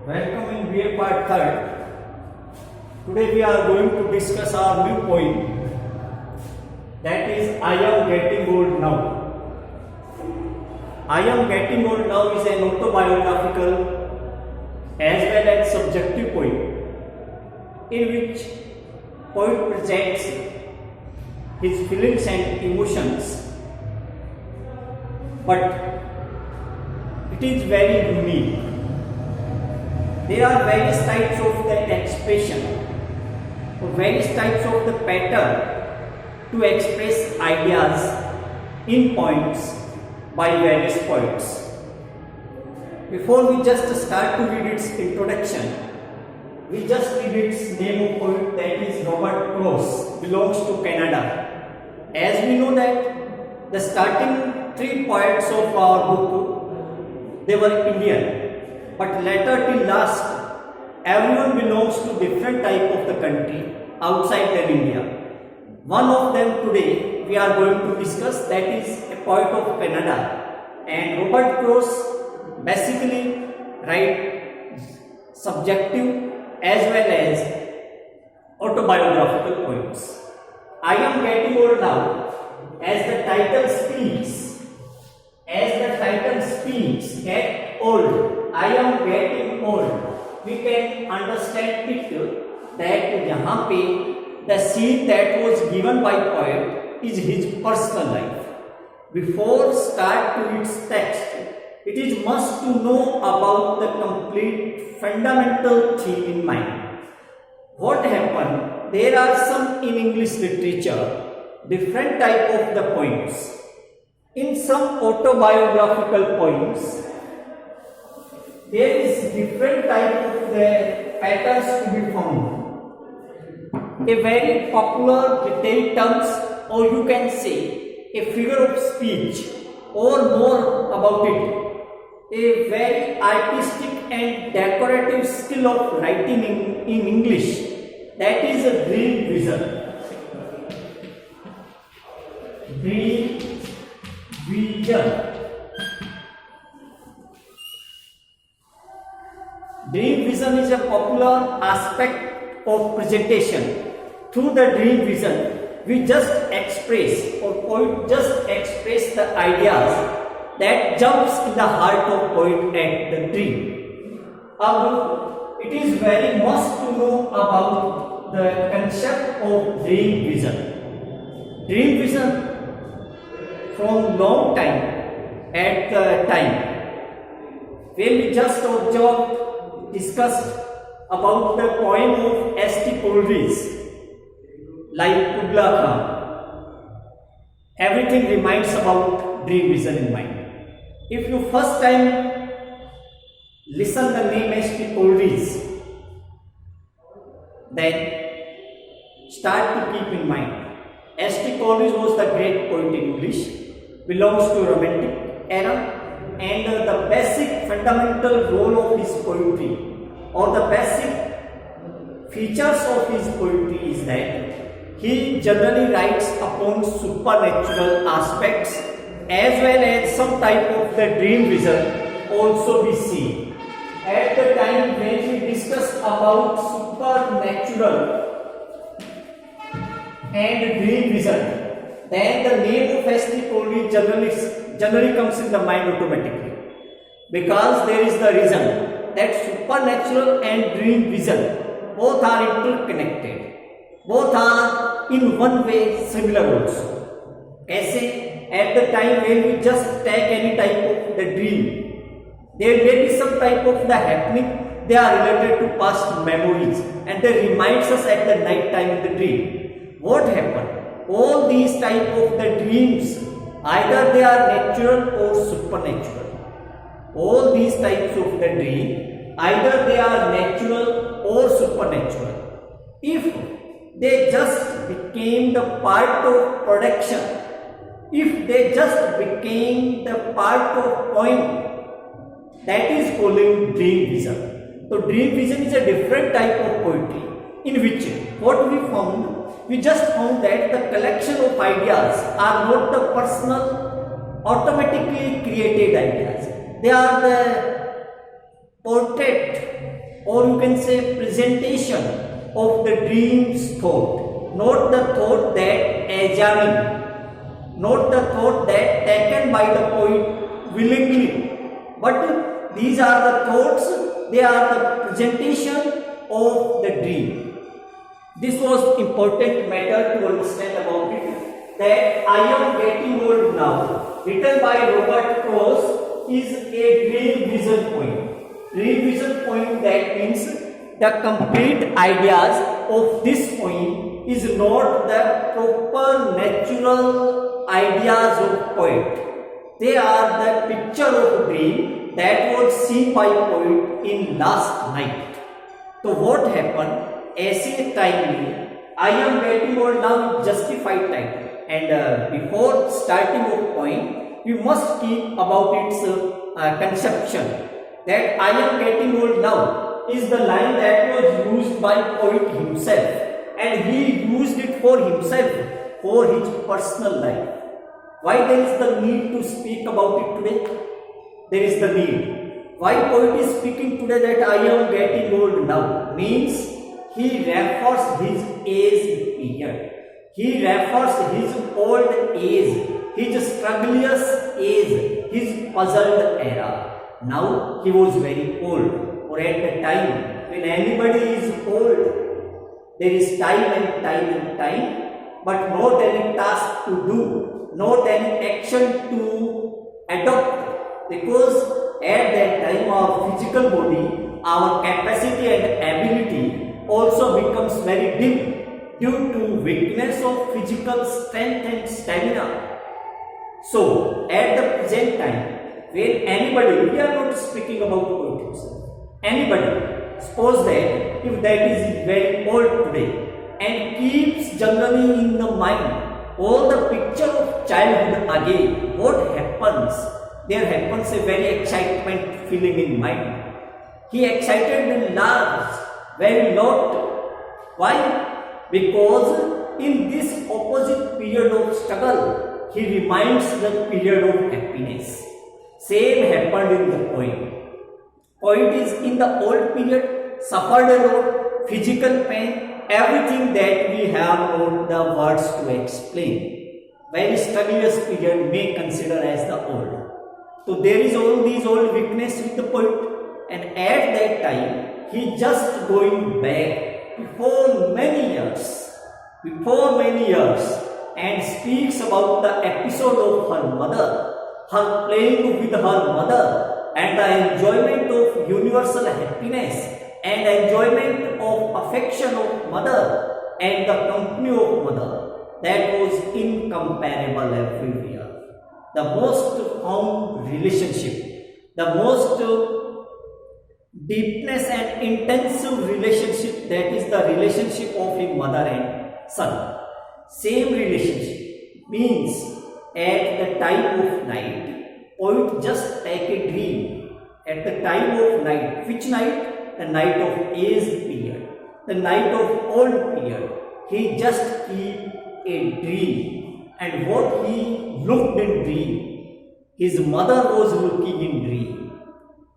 Welcome in BA part 3rd. Today we are going to discuss our new poem, that is I am getting old now. I am getting old now is an autobiographical as well as subjective poem in which poet presents his feelings and emotions, but it is very unique. There are various types of the expression or various types of the pattern to express ideas in poems by various poets. Before we just start to read its introduction, we just read its name of poet, that is Robert Frost, belongs to Canada. As we know that the starting three poets of our book, they were Indian. But later till last, everyone belongs to different type of the country outside than India. One of them today we are going to discuss, that is a poet of Canada. And Robert Frost basically write subjective as well as autobiographical poems. I am getting old now, as the title speaks, get old. I am getting old. We can understand it that यहाँ पे the scene that was given by poet is his personal life. Before start to its text, it is must to know about the complete fundamental theme in mind. What happened? There are some in English literature different type of the poems. In some autobiographical poems, there is different type of the patterns to be found. A very popular detailed terms, or you can say a figure of speech, or more about it, a very artistic and decorative skill of writing in English, that is a dream vision. Dream vision. Dream vision is a popular aspect of presentation. Through the dream vision, we just express, or poet just express the ideas that jumps in the heart of poet at the dream. It is very must to know about the concept of dream vision. Dream vision from long time at the time when we just discussed about the poem of S.T. Coleridge, like Kubla Khan. Everything reminds about dream vision in mind. If you first time listen the name S.T. Coleridge, then start to keep in mind. S.T. Coleridge was the great poet in English, belongs to Romantic era, and the basic fundamental role of his poetry, or the basic features of his poetry, is that he generally writes upon supernatural aspects as well as some type of the dream vision also we see. At the time when we discuss about supernatural and dream vision, then the name of S.T. Coleridge generally comes in the mind automatically, because there is the reason that supernatural and dream vision both are interconnected, both are in one way similar also. Kaise? At the time when we just take any type of the dream, there may be some type of the happening, they are related to past memories and they reminds us at the night time in the dream. What happened? All these type of the dreams, either they are natural or supernatural. All these types of the dream, either they are natural or supernatural. If they just became the part of production, if they just became the part of poem, that is calling dream vision. So dream vision is a different type of poetry in which what we found, we just found that the collection of ideas are not the personal, automatically created ideas. They are the portrait or you can say presentation of the dream's thought, not the thought that examined, not the thought that taken by the poet willingly, but these are the thoughts, they are the presentation of the dream. This was important matter to understand about it, that I am getting old now, written by Robert Frost, is a dream vision point. Dream vision point, that means the complete ideas of this point is not the proper natural ideas of poet. They are the picture of dream that was seen by poet in last night. So what happened? ऐसे time में I am getting old now justified title, and before starting of point we must keep about its conception, that I am getting old now is the line that was used by poet himself, and he used it for himself, for his personal life. Why there is the need to speak about it today? There is the need. Why poet is speaking today that I am getting old now? Means he refers his age period. He refers his old age, his strugglous age, his puzzled era. Now he was very old, or at the time when anybody is old, there is time, but not any task to do, not any action to adopt, because at that time our physical body, our capacity and ability also becomes very dim due to weakness of physical strength and stamina. So at the present time, when anybody, we are not speaking about poet himself, anybody, suppose that if that is very old today and keeps generally in the mind all the picture of childhood again, what happens? There happens a very excitement feeling in mind. He excited and laughs very lot. Why? Because in this opposite period of struggle, he reminds the period of happiness. Same happened in the poem. Poet is in the old period, suffered a lot, physical pain, everything that we have not the words to explain. Very strugglous period may consider as the old. So there is all these old weakness with the poet, and at that time he just going back before many years, and speaks about the episode of her mother, her playing with her mother, and the enjoyment of universal happiness, and enjoyment of affection of mother, and the company of mother, that was incomparable everywhere. The most fond relationship, the most deepness and intensive relationship, that is the relationship of a mother and son. Same relationship means at the time of night, poet just take a dream. At the time of night, which night? The night of age period, the night of old period. He just keep a dream, and what he looked in dream, his mother was looking in dream.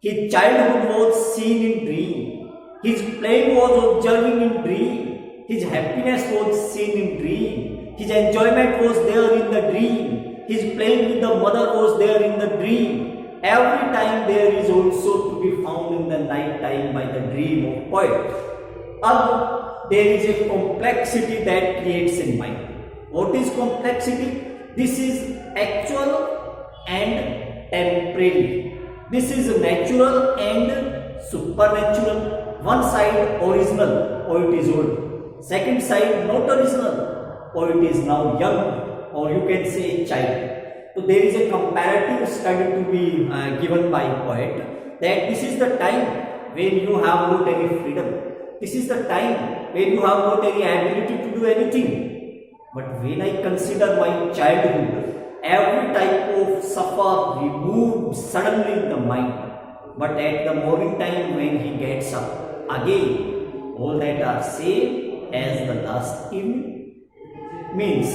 His childhood was seen in dream. His playing was observing in dream. His happiness was seen in dream. His enjoyment was there in the dream. His playing with the mother was there in the dream. Every time there is also to be found in the night time by the dream of poet. There is a complexity that creates in mind. What is complexity? This is actual and temporary. This is natural and supernatural. One side original, poet is old. Second side not original, poet is now young, or you can say child. So there is a comparative study to be given by poet, that this is the time when you have not any freedom. This is the time when you have not any ability to do anything. But when I consider my childhood, every type of suffer removed suddenly in the mind, but at the morning time when he gets up, again all that are same as the last evening. Means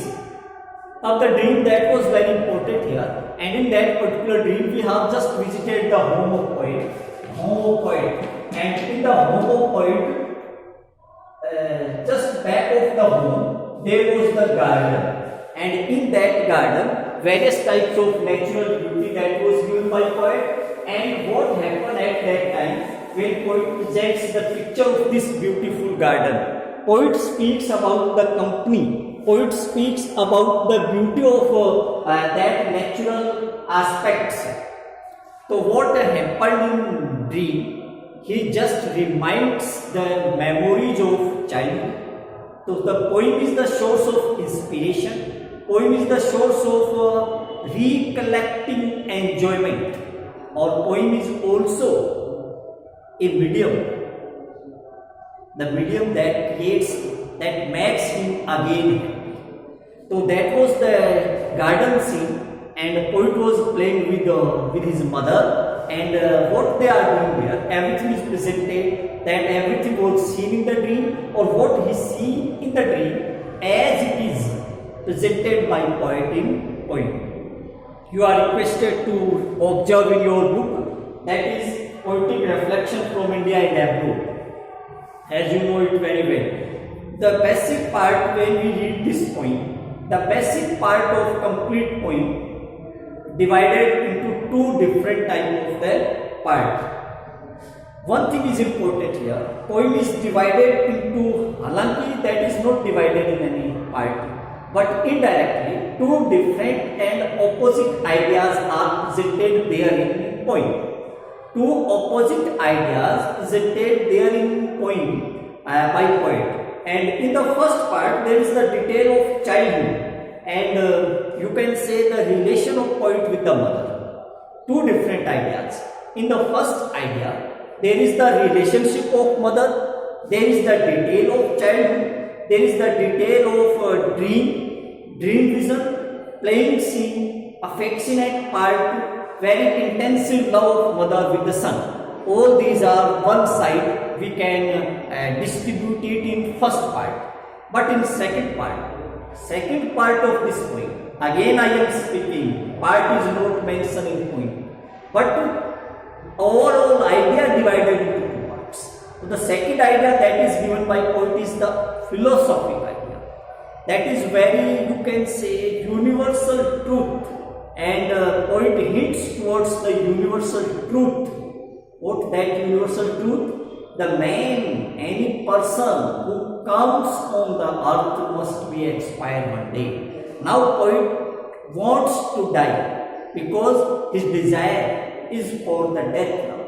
of the dream, that was very important here, and in that particular dream we have just visited the home of poet. and in the home of poet, just back of the home, there was the garden, and in that garden, various types of natural beauty that was given by poet. And what happened at that time when poet presents the picture of this beautiful garden? Poet speaks about the company. Poet speaks about the beauty of that natural aspects. So what happened in dream? He just reminds the memories of childhood. So the poem is the source of inspiration. Poem is the source of recollecting enjoyment. Or poem is also a medium. The medium that creates, that makes him again happy. So that was the garden scene, and the poet was playing with his mother, and what they are doing there, everything is presented, that everything was seen in the dream, or what he see in the dream as it is presented by poet in poem. You are requested to observe in your book, that is Poetic Reflection from India and Abroad, as you know it very well. The basic part, when we read this poem, the basic part of complete poem divided into two different types of the part. One thing is important here, poem is divided into, halanki that is not divided in any part, but indirectly two different and opposite ideas are presented there in poem. Two opposite ideas presented there in poem by poet. And in the first part there is the detail of childhood, and you can say the relation of poet with the mother. Two different ideas. In the first idea, there is the relationship of mother, there is the detail of childhood, there is the detail of dream vision, playing scene, affectionate part, very intensive love of mother with the son. All these are one side, we can distribute it in first part. But in second part of this poem, again I am speaking, part is not mentioned in poem, but overall idea divided into two parts. So the second idea that is given by poet is the philosophic idea. That is very, you can say, universal truth, and poet hints towards the universal truth. What that universal truth? The man, any person who comes on the earth must be expired one day. Now poet wants to die because his desire is for the death now.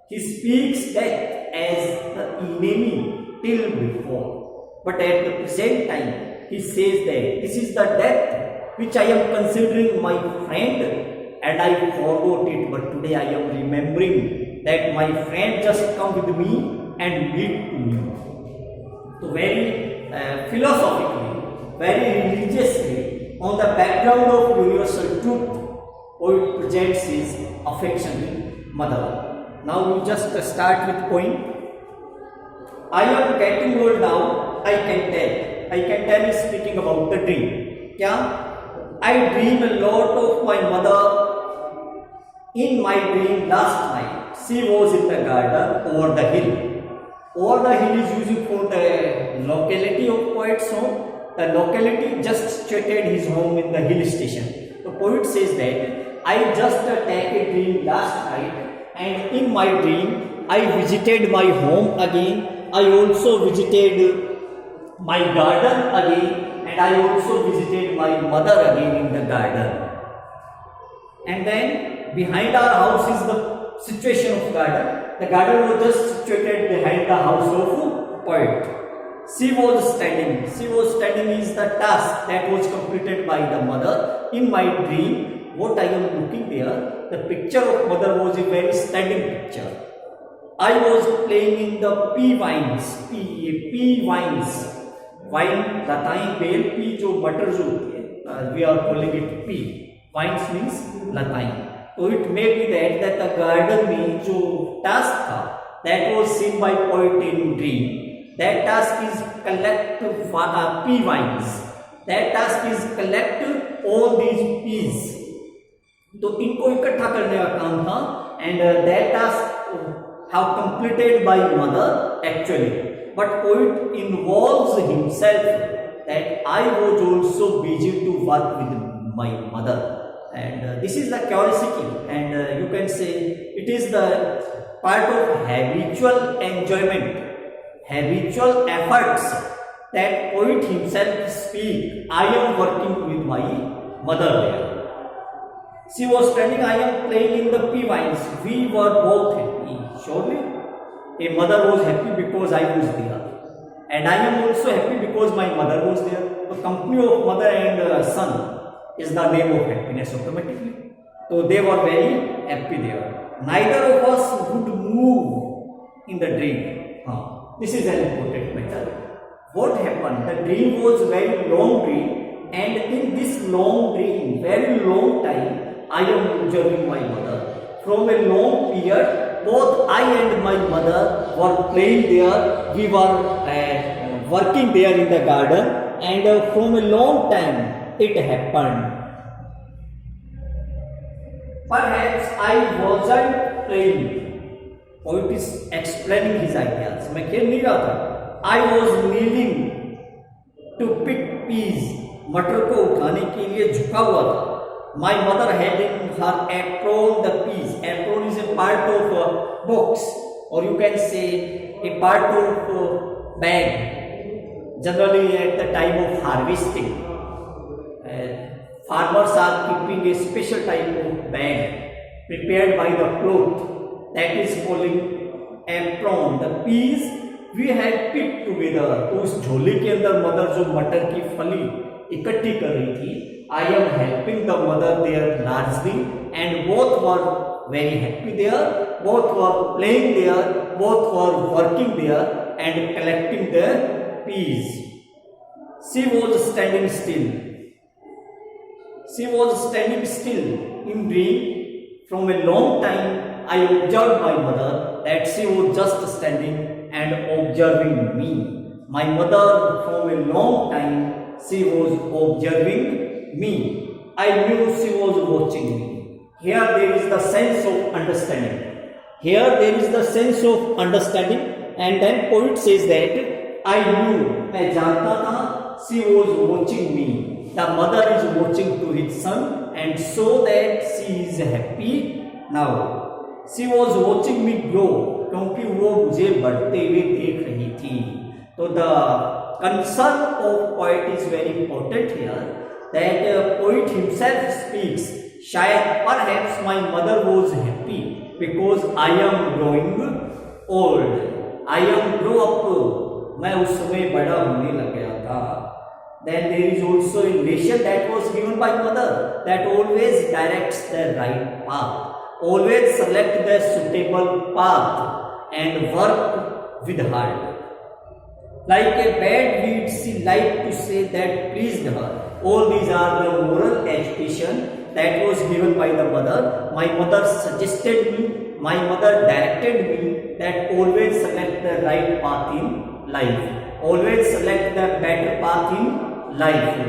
He speaks death as the enemy till before. But at the present time, he says that this is the death which I am considering my friend, and I forgot it, but today I am remembering that my friend just come with me and meet to me. So very philosophically, very religiously, on the background of universal truth, poet presents his affection with mother. Now we just start with poem. I am getting old now, I can tell is speaking about the dream. Yeah? I dream a lot of my mother. In my dream last night, she was in the garden over the hill. Over the hill is used for the locality of poet's home. The locality just stated his home in the hill station. The poet says that I just had a dream last night, and in my dream I visited my home again. I also visited my garden again, and I also visited my mother again in the garden. And then behind our house is the situation of garden. The garden was just situated behind the house of poet. She was standing is the task that was completed by the mother. In my dream, what I am looking there, the picture of mother was a very standing picture. I was playing in the pea vines. Wine, latain, bale, pea, जो मटर जो होती है, we are calling it pea. Vines means latain. So it may be that the garden में जो task था, that was seen by poet in dream. That task is collect pea vines. That task is collect all these peas. तो इनको इकट्ठा करने का काम था, and that task have completed by mother actually, but poet involves himself that I was also busy to work with my mother. And this is the curiosity, and you can say it is the part of habitual enjoyment, habitual efforts that poet himself speak. I am working with my mother there. She was telling, I am playing in the pea vines. We were both happy. Surely, a mother was happy because I was there, and I am also happy because my mother was there. The company of mother and son is the name of happiness automatically. So they were very happy there. Neither of us would move in the dream. This is an important matter. What happened? The dream was very long dream, and in this long dream, very long time, I am observing my mother. From a long period, both I and my mother were playing there. We were working there in the garden, and from a long time it happened. Perhaps I wasn't playing. Poet is explaining his ideas. मैं खेल नहीं रहा था. I was kneeling to pick peas. मटर को उठाने के लिए झुका हुआ था. My mother had in her apron the peas. Apron is a part of a box, or you can say a part of a bag. Generally, at the time of harvesting, farmers are keeping a special type of bag prepared by the cloth that is called apron. The peas we had picked together. तो उस झोले के अंदर mother जो मटर की फली इकट्ठी कर रही थी, I am helping the mother there largely, and both were very happy there, both were playing there, both were working there and collecting the peas. She was standing still. She was standing still in dream. From a long time, I observed my mother that she was just standing and observing me. My mother, from a long time, she was observing me. I knew she was watching me. Here there is the sense of understanding. Here there is the sense of understanding, and then poet says that I knew, मैं जानता था, she was watching me. The mother is watching to his son, and so that she is happy now. She was watching me grow, क्योंकि वो मुझे बढ़ते हुए देख रही थी. तो the concern of poet is very important here. That poet himself speaks, शायद perhaps my mother was happy because I am growing old. I am grow up. मैं उस समय बड़ा होने लग गया था. Then there is also a lesson that was given by mother that always directs the right path, always select the suitable path and work with heart. Like a bad weed, she liked to say that pleased her. All these are the moral education that was given by the mother. My mother suggested me, my mother directed me that always select the right path in life. Always select the better path in life.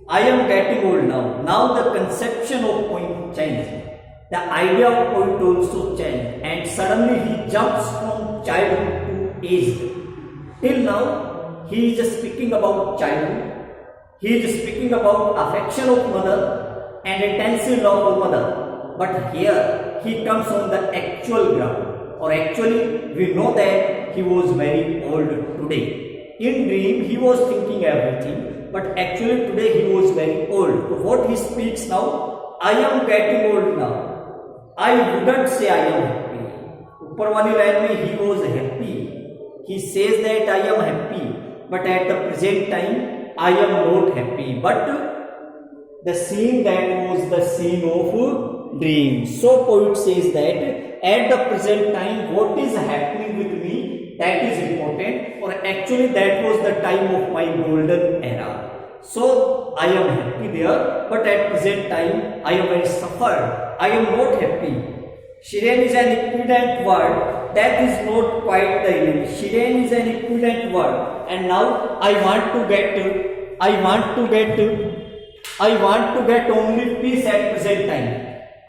I am getting old now. Now the conception of poet changed. The idea of poet also changed, and suddenly he jumps from childhood to age. Till now, he is speaking about childhood. He is speaking about affection of mother and intensive love of mother. But here he comes on the actual ground, or actually we know that he was very old today. In dream he was thinking everything, but actually today he was very old. So what he speaks now, I am getting old now. I wouldn't say I am happy. ऊपर वाली line में he was happy. He says that I am happy, but at the present time I am not happy. But the scene that was the scene of dream. So poet says that at the present time what is happening with me, that is important, or actually that was the time of my golden era. So I am happy there, but at present time I am very suffered. I am not happy. Shiren is an equivalent word. That is not quite the image. Shiren is an equivalent word, and now I want to get only peace at present time.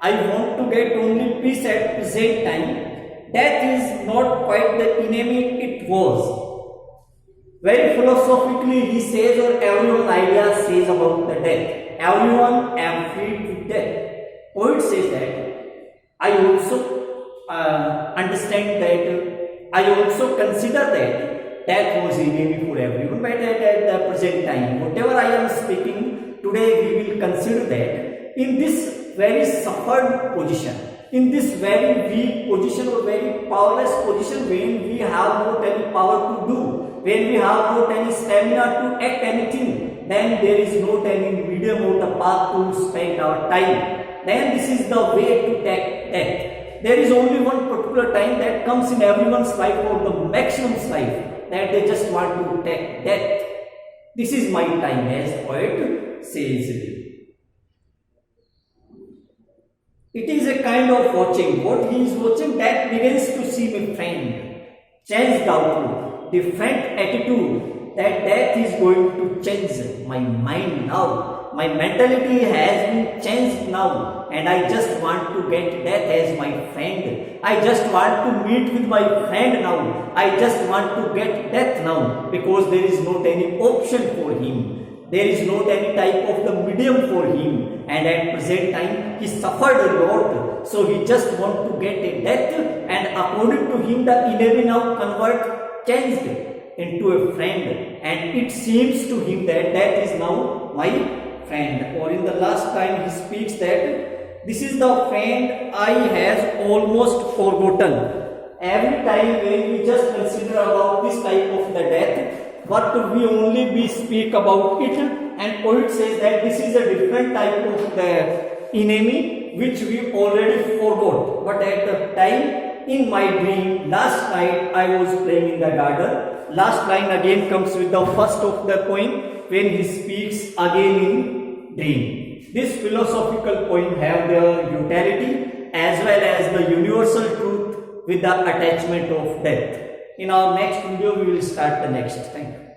I want to get only peace at present time. death is not quite the enemy it was. Very philosophically he says, or everyone idea says about the death. Everyone am freed with death. Poet says that I also understand that, I also consider that death was enemy for everyone, but at the present time, whatever I am speaking today, we will consider that in this very suffered position, in this very weak position or very powerless position, when we have not any power to do, when we have not any stamina to act anything, then there is not any medium or the path to spend our time. Then this is the way to take death. There is only one particular time that comes in everyone's life, or the maximum's life, that they just want to take death. This is my time, as poet says. It is a kind of watching. What he is watching, that begins to see my friend. Change the outlook, different attitude, that death is going to change my mind now. My mentality has been changed now, and I just want to get death as my friend. I just want to meet with my friend now. I just want to get death now, because there is not any option for him. There is not any type of the medium for him, and at present time he suffered a lot, so he just want to get a death, and according to him the enemy now changed into a friend, and it seems to him that death is now my friend. Or in the last time he speaks that this is the friend I has almost forgotten. Every time when we just consider about this type of the death, but we only speak about it, and poet says that this is a different type of the enemy which we already forgot. But at the time in my dream, last night I was playing in the garden. Last line again comes with the first of the poem, when he speaks again in dream. This philosophical poem have their utility as well as the universal truth with the attachment of death. In our next video we will start the next. Thank you.